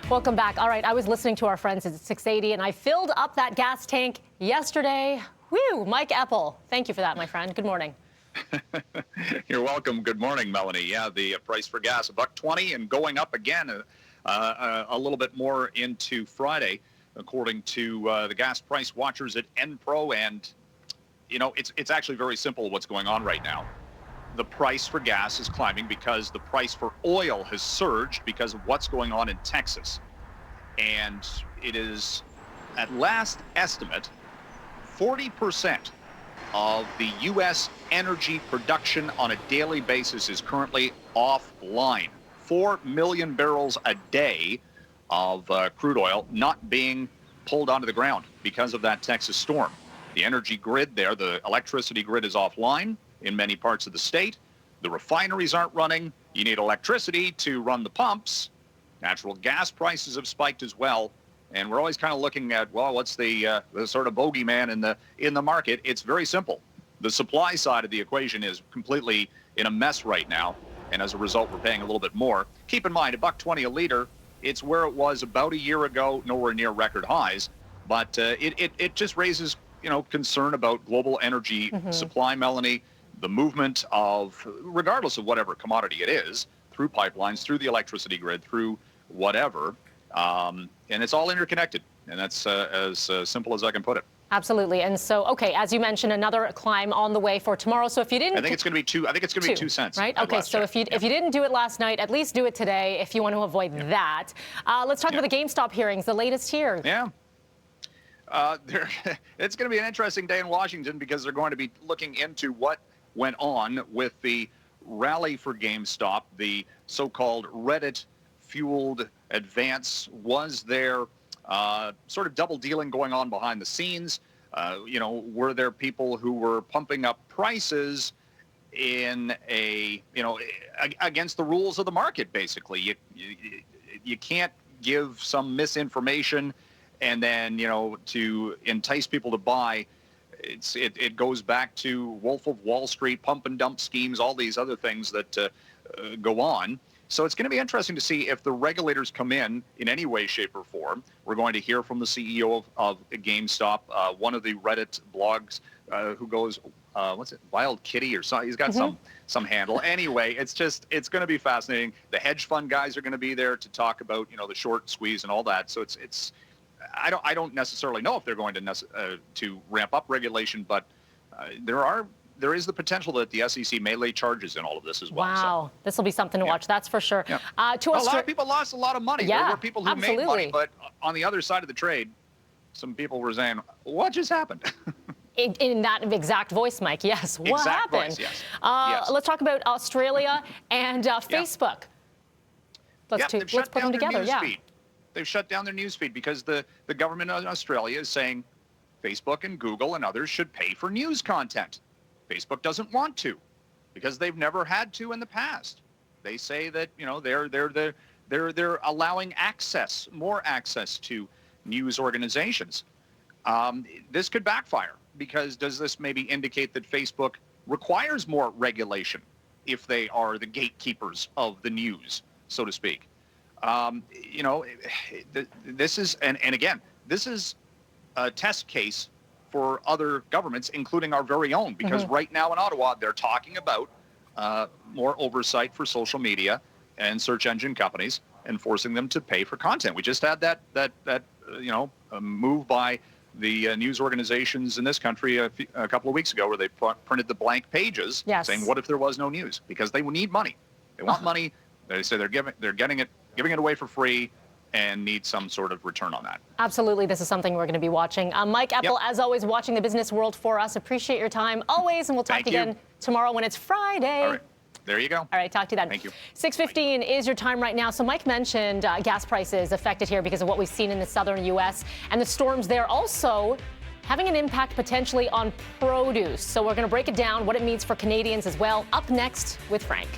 Welcome back. All right, I was listening to our friends at 680, and I filled up that gas tank yesterday. Whew, Mike Eppel. Thank you for that, my friend. Good morning. You're welcome. Good morning, Melanie. Yeah, the price for gas, $1.20 and going up again a little bit more into Friday, according to the gas price watchers at Enpro. And, you know, it's actually very simple what's going on right now. The price for gas is climbing because the price for oil has surged because of what's going on in Texas. And it is, at last estimate, 40% of the U.S. energy production on a daily basis is currently offline. 4 million barrels a day of crude oil not being pulled onto the ground because of that Texas storm. The energy grid there, the electricity grid, is offline in many parts of the state. The refineries aren't running. You need electricity to run the pumps. Natural gas prices have spiked as well. And we're always kind of looking at, well, what's the sort of bogeyman in the market? It's very simple. The supply side of the equation is completely in a mess right now, and as a result, we're paying a little bit more. Keep in mind, $1.20 a liter. It's where it was about a year ago, nowhere near record highs, but it just raises, you know, concern about global energy supply, Melanie. The movement of, regardless of whatever commodity it is, through pipelines, through the electricity grid, through whatever. And it's all interconnected, and that's as simple as I can put it. Absolutely. And so, okay, as you mentioned, another climb on the way for tomorrow. So if you didn't, I think it's going to be two. I think it's going to be 2 cents. Right. Okay. So if you didn't do it last night, at least do it today if you want to avoid that. Let's talk about the GameStop hearings, the latest here. Yeah. It's going to be an interesting day in Washington because they're going to be looking into what went on with the rally for GameStop, the so-called Reddit-fueled advance. Was there sort of double dealing going on behind the scenes? You know, were there people who were pumping up prices in a, you know, against the rules of the market, basically? You can't give some misinformation and then, you know, to entice people to buy. It goes back to Wolf of Wall Street, pump and dump schemes, all these other things that go on. So it's going to be interesting to see if the regulators come in any way, shape, or form. We're going to hear from the CEO of GameStop, one of the Reddit blogs, who goes, what's it, Wild Kitty or something? He's got some handle. Anyway, it's going to be fascinating. The hedge fund guys are going to be there to talk about, you know, the short squeeze and all that. So I don't necessarily know if they're going to ramp up regulation, but there is the potential that the SEC may lay charges in all of this as well. Wow, so this will be something to watch, that's for sure. Yeah. A lot of people lost a lot of money. Yeah, there were people who made money, but on the other side of the trade, some people were saying, "What just happened?" In that exact voice, Mike. Yes. What happened? Voice, yes. Let's talk about Australia and Facebook. Let's put them together. Feed. They've shut down their news feed because the government of Australia is saying Facebook and Google and others should pay for news content. Facebook doesn't want to because they've never had to in the past. They say that, you know, they're allowing more access to news organizations. This could backfire because does this maybe indicate that Facebook requires more regulation if they are the gatekeepers of the news, so to speak? You know, this is, and again, this is a test case for other governments, including our very own, because right now in Ottawa, they're talking about more oversight for social media and search engine companies and forcing them to pay for content. We just had that you know, a move by the news organizations in this country a couple of weeks ago where they printed the blank pages saying, what if there was no news? Because they need money. They want money. They say they're giving it away for free and need some sort of return on that. Absolutely. This is something we're going to be watching. Mike Eppel, as always, watching the business world for us. Appreciate your time always, and we'll talk again tomorrow when it's Friday. All right. There you go. All right. Talk to you then. Thank you. 6:15 is your time right now. So Mike mentioned gas prices affected here because of what we've seen in the southern U.S. and the storms there also having an impact potentially on produce. So we're going to break it down, what it means for Canadians as well. Up next with Frank.